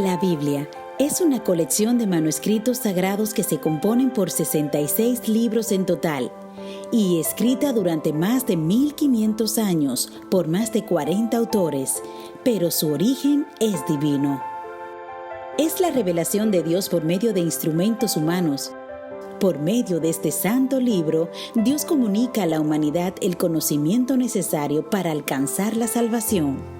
La Biblia es una colección de manuscritos sagrados que se componen por 66 libros en total y escrita durante más de 1500 años por más de 40 autores, pero su origen es divino. Es la revelación de Dios por medio de instrumentos humanos. Por medio de este santo libro, Dios comunica a la humanidad el conocimiento necesario para alcanzar la salvación.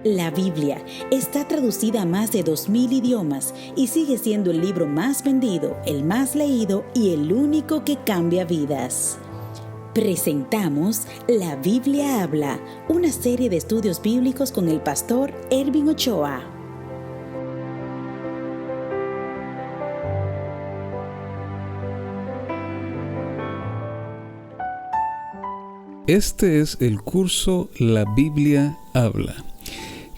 La Biblia está traducida a más de 2000 idiomas y sigue siendo el libro más vendido, el más leído y el único que cambia vidas. Presentamos La Biblia Habla, una serie de estudios bíblicos con el pastor Ervin Ochoa. Este es el curso La Biblia Habla.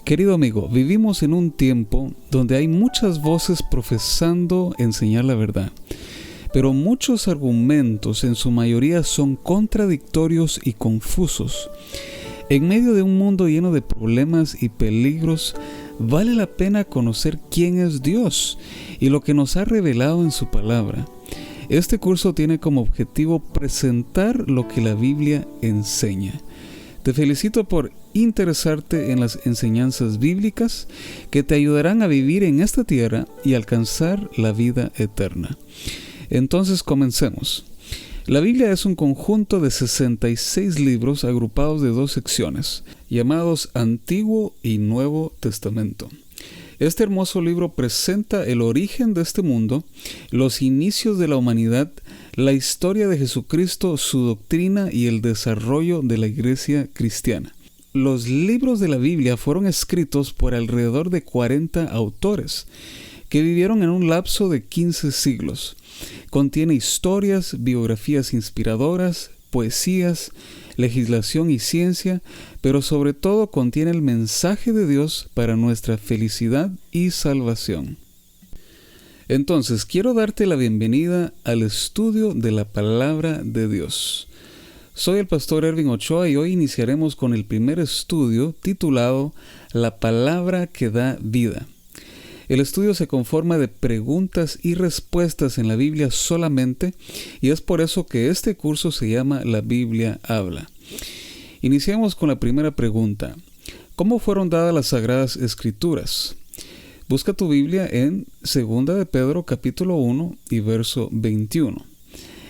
Querido amigo, vivimos en un tiempo donde hay muchas voces profesando enseñar la verdad, pero muchos argumentos en su mayoría son contradictorios y confusos. En medio de un mundo lleno de problemas y peligros, vale la pena conocer quién es Dios y lo que nos ha revelado en su palabra. Este curso tiene como objetivo presentar lo que la Biblia enseña. Te felicito por interesarte en las enseñanzas bíblicas que te ayudarán a vivir en esta tierra y alcanzar la vida eterna. Entonces comencemos. La Biblia es un conjunto de 66 libros agrupados de dos secciones, llamados Antiguo y Nuevo Testamento. Este hermoso libro presenta el origen de este mundo, los inicios de la humanidad, la historia de Jesucristo, su doctrina y el desarrollo de la iglesia cristiana. Los libros de la Biblia fueron escritos por alrededor de 40 autores que vivieron en un lapso de 15 siglos. Contiene historias, biografías inspiradoras, poesías, legislación y ciencia, pero sobre todo contiene el mensaje de Dios para nuestra felicidad y salvación. Entonces, quiero darte la bienvenida al estudio de la Palabra de Dios. Soy el pastor Ervin Ochoa y hoy iniciaremos con el primer estudio titulado La Palabra que da vida. El estudio se conforma de preguntas y respuestas en la Biblia solamente y es por eso que este curso se llama La Biblia Habla. Iniciamos con la primera pregunta. ¿Cómo fueron dadas las Sagradas Escrituras? Busca tu Biblia en 2 de Pedro capítulo 1 y verso 21.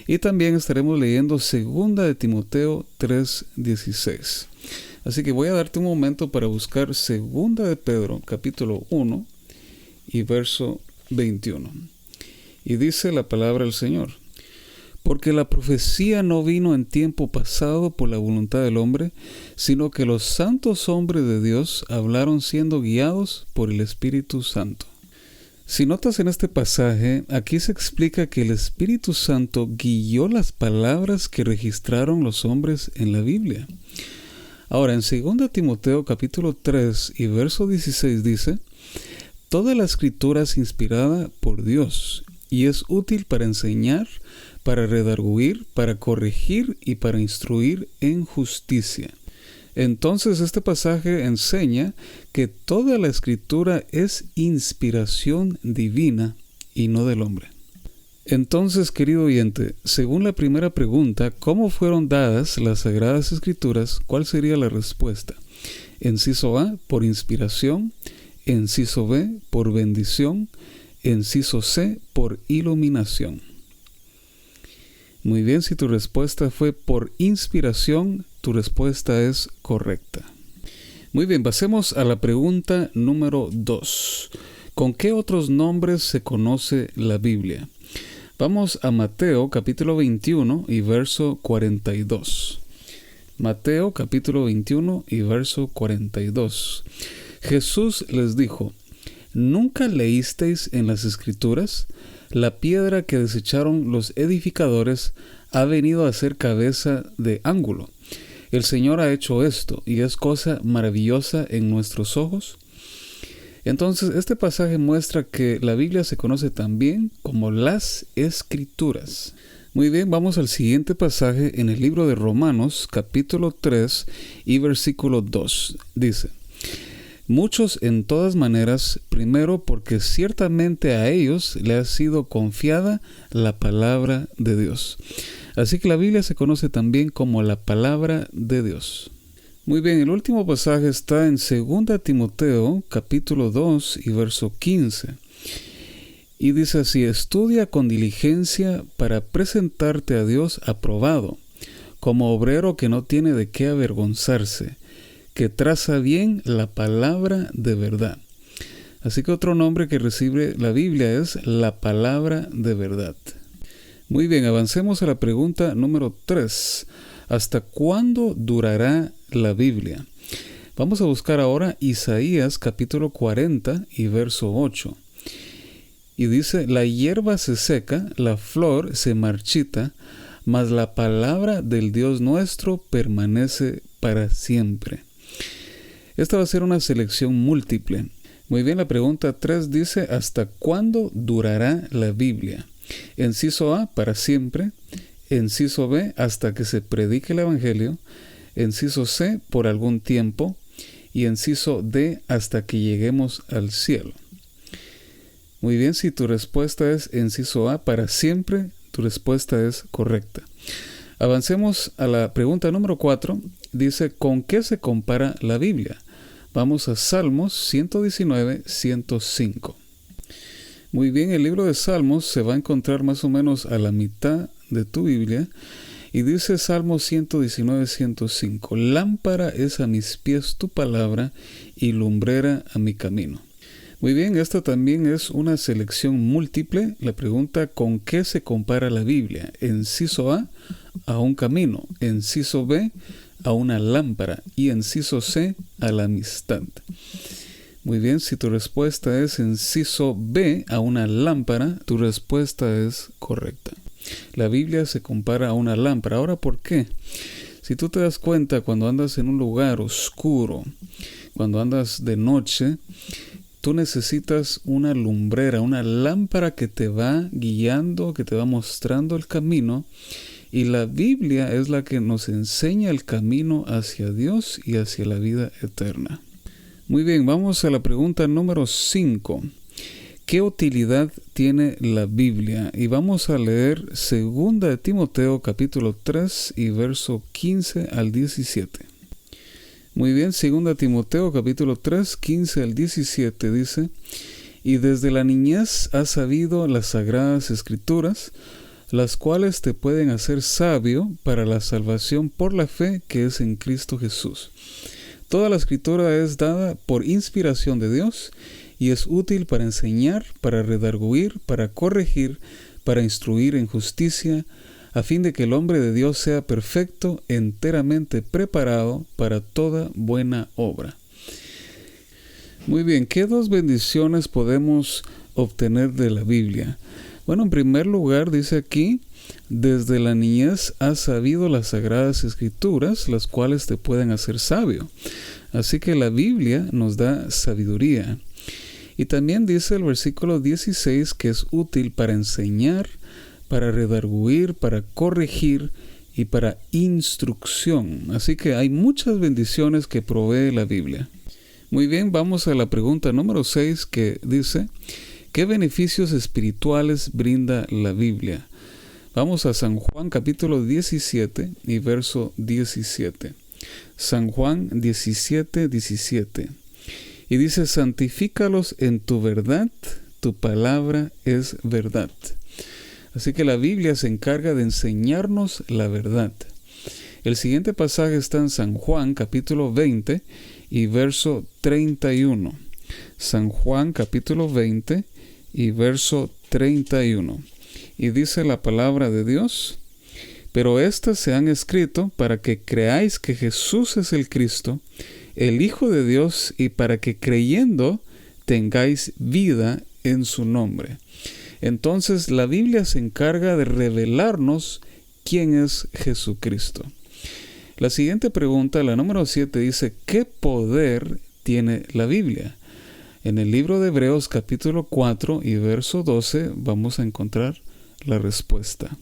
Y también estaremos leyendo 2 de Timoteo 3:16. Así que voy a darte un momento para buscar 2 de Pedro capítulo 1 y verso 21. Y dice la palabra del Señor: porque la profecía no vino en tiempo pasado por la voluntad del hombre, sino que los santos hombres de Dios hablaron siendo guiados por el Espíritu Santo. Si notas en este pasaje, aquí se explica que el Espíritu Santo guió las palabras que registraron los hombres en la Biblia. Ahora, en 2 Timoteo capítulo 3 y verso 16 dice: toda la Escritura es inspirada por Dios y es útil para enseñar, para redarguir, para corregir y para instruir en justicia. Entonces este pasaje enseña que toda la Escritura es inspiración divina y no del hombre. Entonces, querido oyente, según la primera pregunta, ¿cómo fueron dadas las Sagradas Escrituras? ¿Cuál sería la respuesta? Inciso A, por inspiración. Inciso B, por bendición. Inciso C, por iluminación. Muy bien, si tu respuesta fue por inspiración, tu respuesta es correcta. Muy bien, pasemos a la pregunta número 2. ¿Con qué otros nombres se conoce la Biblia? Vamos a Mateo capítulo 21 y verso 42. Mateo capítulo 21 y verso 42. Jesús les dijo: ¿nunca leísteis en las Escrituras? La piedra que desecharon los edificadores ha venido a ser cabeza de ángulo. El Señor ha hecho esto, y es cosa maravillosa en nuestros ojos. Entonces, este pasaje muestra que la Biblia se conoce también como las Escrituras. Muy bien, vamos al siguiente pasaje en el libro de Romanos, capítulo 3 y versículo 2. Dice: Muchos en todas maneras, primero porque ciertamente a ellos le ha sido confiada la palabra de Dios. Así que la Biblia se conoce también como la palabra de Dios. Muy bien, el último pasaje está en 2 Timoteo, capítulo 2 y verso 15. Y dice así: estudia con diligencia para presentarte a Dios aprobado, como obrero que no tiene de qué avergonzarse, que traza bien la palabra de verdad. Así que otro nombre que recibe la Biblia es la palabra de verdad. Muy bien, avancemos a la pregunta número 3. ¿Hasta cuándo durará la Biblia? Vamos a buscar ahora Isaías capítulo 40 y verso 8. Y dice: la hierba se seca, la flor se marchita, mas la palabra del Dios nuestro permanece para siempre. Esta va a ser una selección múltiple. Muy bien, la pregunta 3 dice: ¿hasta cuándo durará la Biblia? Inciso A, para siempre. Inciso B, hasta que se predique el Evangelio. Inciso C, por algún tiempo. Y inciso D, hasta que lleguemos al cielo. Muy bien, si tu respuesta es inciso A, para siempre, tu respuesta es correcta. Avancemos a la pregunta número 4. Dice: ¿con qué se compara la Biblia? Vamos a Salmos 119, 105. Muy bien, el libro de Salmos se va a encontrar más o menos a la mitad de tu Biblia. Y dice Salmos 119, 105. Lámpara es a mis pies tu palabra y lumbrera a mi camino. Muy bien, esta también es una selección múltiple. La pregunta: ¿con qué se compara la Biblia? Inciso A un camino. Inciso B, a una lámpara. Y inciso C, a la amistad. Muy bien, si tu respuesta es inciso B, a una lámpara, tu respuesta es correcta. La Biblia se compara a una lámpara. Ahora, ¿por qué? Si tú te das cuenta, cuando andas en un lugar oscuro, cuando andas de noche, tú necesitas una lumbrera, una lámpara que te va guiando, que te va mostrando el camino. Y la Biblia es la que nos enseña el camino hacia Dios y hacia la vida eterna. Muy bien, vamos a la pregunta número 5. ¿Qué utilidad tiene la Biblia? Y vamos a leer 2 Timoteo capítulo 3 y verso 15 al 17. Muy bien, 2 Timoteo capítulo 3, 15 al 17 dice: y desde la niñez has sabido las sagradas escrituras, las cuales te pueden hacer sabio para la salvación por la fe que es en Cristo Jesús. Toda la escritura es dada por inspiración de Dios y es útil para enseñar, para redarguir, para corregir, para instruir en justicia, a fin de que el hombre de Dios sea perfecto, enteramente preparado para toda buena obra. Muy bien, ¿qué dos bendiciones podemos obtener de la Biblia? Bueno, en primer lugar dice aquí: desde la niñez has sabido las sagradas escrituras, las cuales te pueden hacer sabio. Así que la Biblia nos da sabiduría. Y también dice el versículo 16 que es útil para enseñar, para redarguir, para corregir y para instrucción. Así que hay muchas bendiciones que provee la Biblia. Muy bien, vamos a la pregunta número 6 que dice: ¿qué beneficios espirituales brinda la Biblia? Vamos a San Juan capítulo 17 y verso 17. San Juan 17, 17. Y dice: santifícalos en tu verdad, tu palabra es verdad. Así que la Biblia se encarga de enseñarnos la verdad. El siguiente pasaje está en San Juan capítulo 20 y verso 31. San Juan capítulo 20 y verso 31. Y dice la palabra de Dios: pero estas se han escrito para que creáis que Jesús es el Cristo, el Hijo de Dios, y para que creyendo tengáis vida en su nombre. Entonces la Biblia se encarga de revelarnos quién es Jesucristo. La siguiente pregunta, la número 7, dice: ¿qué poder tiene la Biblia? En el libro de Hebreos capítulo 4 y verso 12 vamos a encontrar la respuesta.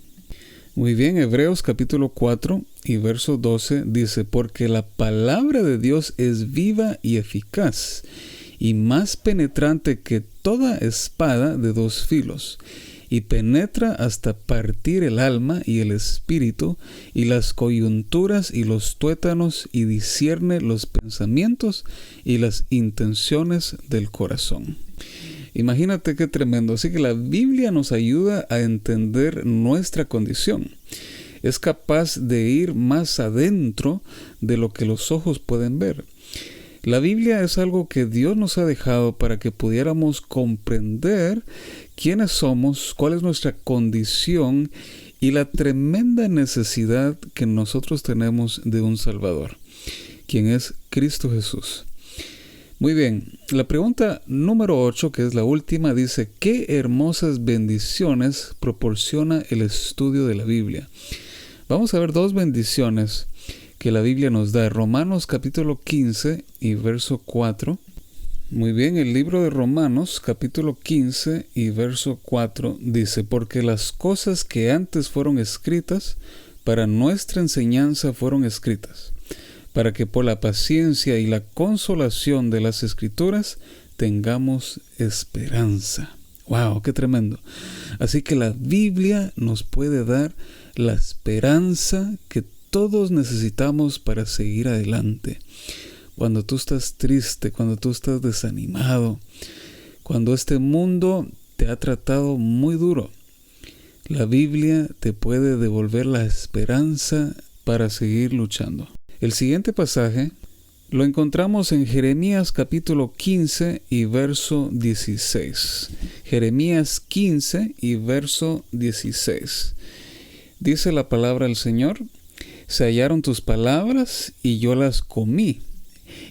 Muy bien, Hebreos capítulo 4 y verso 12 dice, porque la palabra de Dios es viva y eficaz, y más penetrante que toda espada de dos filos, y penetra hasta partir el alma y el espíritu, y las coyunturas y los tuétanos, y discierne los pensamientos y las intenciones del corazón. Imagínate qué tremendo. Así que la Biblia nos ayuda a entender nuestra condición. Es capaz de ir más adentro de lo que los ojos pueden ver. La Biblia es algo que Dios nos ha dejado para que pudiéramos comprender quiénes somos, cuál es nuestra condición y la tremenda necesidad que nosotros tenemos de un Salvador, quien es Cristo Jesús. Muy bien, la pregunta número 8, que es la última, dice, ¿qué hermosas bendiciones proporciona el estudio de la Biblia? Vamos a ver dos bendiciones que la Biblia nos da. Romanos capítulo 15 y verso 4. Muy bien, el libro de Romanos capítulo 15 y verso 4 dice, porque las cosas que antes fueron escritas, para nuestra enseñanza fueron escritas, para que por la paciencia y la consolación de las Escrituras tengamos esperanza. ¡Wow! ¡Qué tremendo! Así que la Biblia nos puede dar la esperanza que todos necesitamos para seguir adelante. Cuando tú estás triste, cuando tú estás desanimado, cuando este mundo te ha tratado muy duro, la Biblia te puede devolver la esperanza para seguir luchando. El siguiente pasaje lo encontramos en Jeremías capítulo 15 y verso 16. Jeremías 15 y verso 16. Dice la palabra del Señor, se hallaron tus palabras y yo las comí,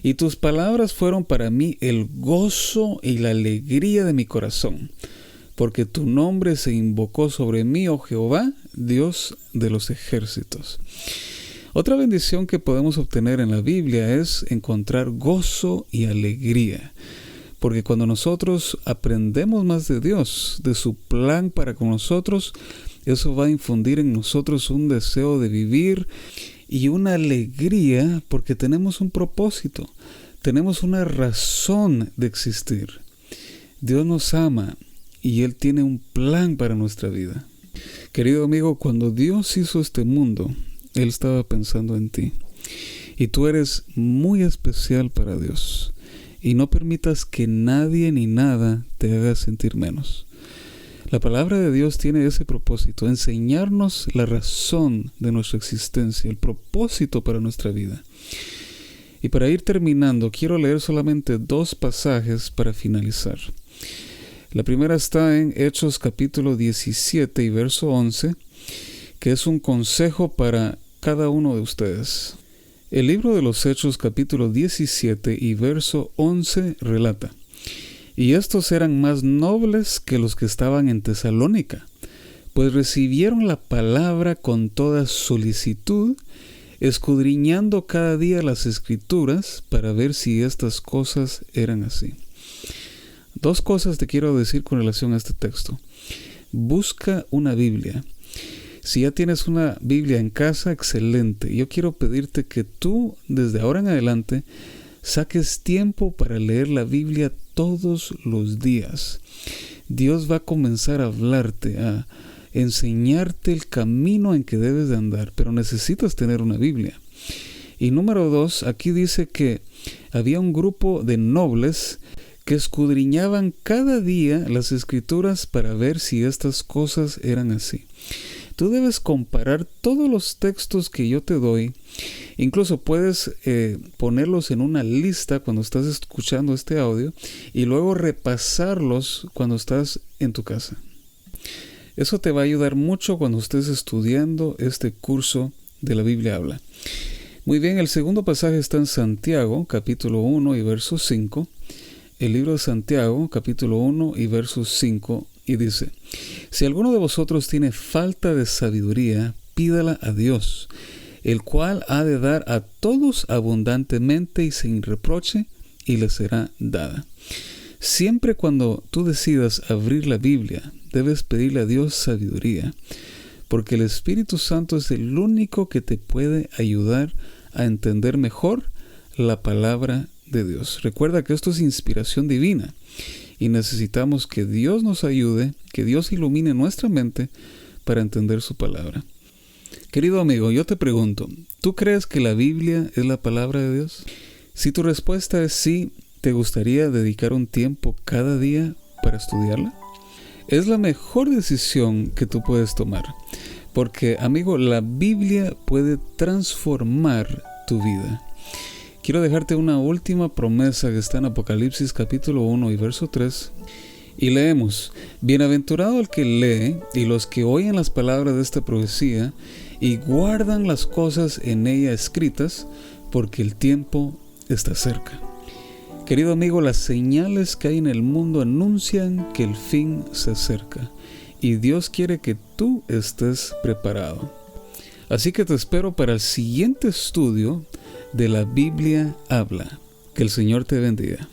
y tus palabras fueron para mí el gozo y la alegría de mi corazón, porque tu nombre se invocó sobre mí, oh Jehová, Dios de los ejércitos. Otra bendición que podemos obtener en la Biblia es encontrar gozo y alegría, porque cuando nosotros aprendemos más de Dios, de su plan para con nosotros, eso va a infundir en nosotros un deseo de vivir y una alegría porque tenemos un propósito, tenemos una razón de existir. Dios nos ama y Él tiene un plan para nuestra vida. Querido amigo, cuando Dios hizo este mundo, Él estaba pensando en ti. Y tú eres muy especial para Dios. Y no permitas que nadie ni nada te haga sentir menos. La palabra de Dios tiene ese propósito, enseñarnos la razón de nuestra existencia, el propósito para nuestra vida. Y para ir terminando, quiero leer solamente dos pasajes para finalizar. La primera está en Hechos capítulo 17 y verso 11, que es un consejo para cada uno de ustedes. El libro de los Hechos capítulo 17 y verso 11 relata, y estos eran más nobles que los que estaban en Tesalónica, pues recibieron la palabra con toda solicitud, escudriñando cada día las Escrituras para ver si estas cosas eran así. Dos cosas te quiero decir con relación a este texto. Busca una Biblia. Si ya tienes una Biblia en casa, excelente. Yo quiero pedirte que tú, desde ahora en adelante, saques tiempo para leer la Biblia todos los días. Dios va a comenzar a hablarte, a enseñarte el camino en que debes de andar, pero necesitas tener una Biblia. Y número 2, aquí dice que había un grupo de nobles que escudriñaban cada día las Escrituras para ver si estas cosas eran así. Tú debes comparar todos los textos que yo te doy. Incluso puedes ponerlos en una lista cuando estás escuchando este audio y luego repasarlos cuando estás en tu casa. Eso te va a ayudar mucho cuando estés estudiando este curso de la Biblia Habla. Muy bien, el segundo pasaje está en Santiago, capítulo 1 y verso 5. El libro de Santiago, capítulo 1 y verso 5, y dice, si alguno de vosotros tiene falta de sabiduría, pídala a Dios, el cual ha de dar a todos abundantemente y sin reproche, y le será dada. Siempre cuando tú decidas abrir la Biblia, debes pedirle a Dios sabiduría, porque el Espíritu Santo es el único que te puede ayudar a entender mejor la palabra de Dios. Recuerda que esto es inspiración divina y necesitamos que Dios nos ayude, que Dios ilumine nuestra mente para entender su palabra. Querido amigo, yo te pregunto, ¿tú crees que la Biblia es la palabra de Dios? Si tu respuesta es sí, ¿te gustaría dedicar un tiempo cada día para estudiarla? Es la mejor decisión que tú puedes tomar, porque, amigo, la Biblia puede transformar tu vida. Quiero dejarte una última promesa que está en Apocalipsis capítulo 1 y verso 3. Y leemos: Bienaventurado el que lee y los que oyen las palabras de esta profecía y guardan las cosas en ella escritas, porque el tiempo está cerca. Querido amigo, las señales que hay en el mundo anuncian que el fin se acerca y Dios quiere que tú estés preparado. Así que te espero para el siguiente estudio de la Biblia Habla. Que el Señor te bendiga.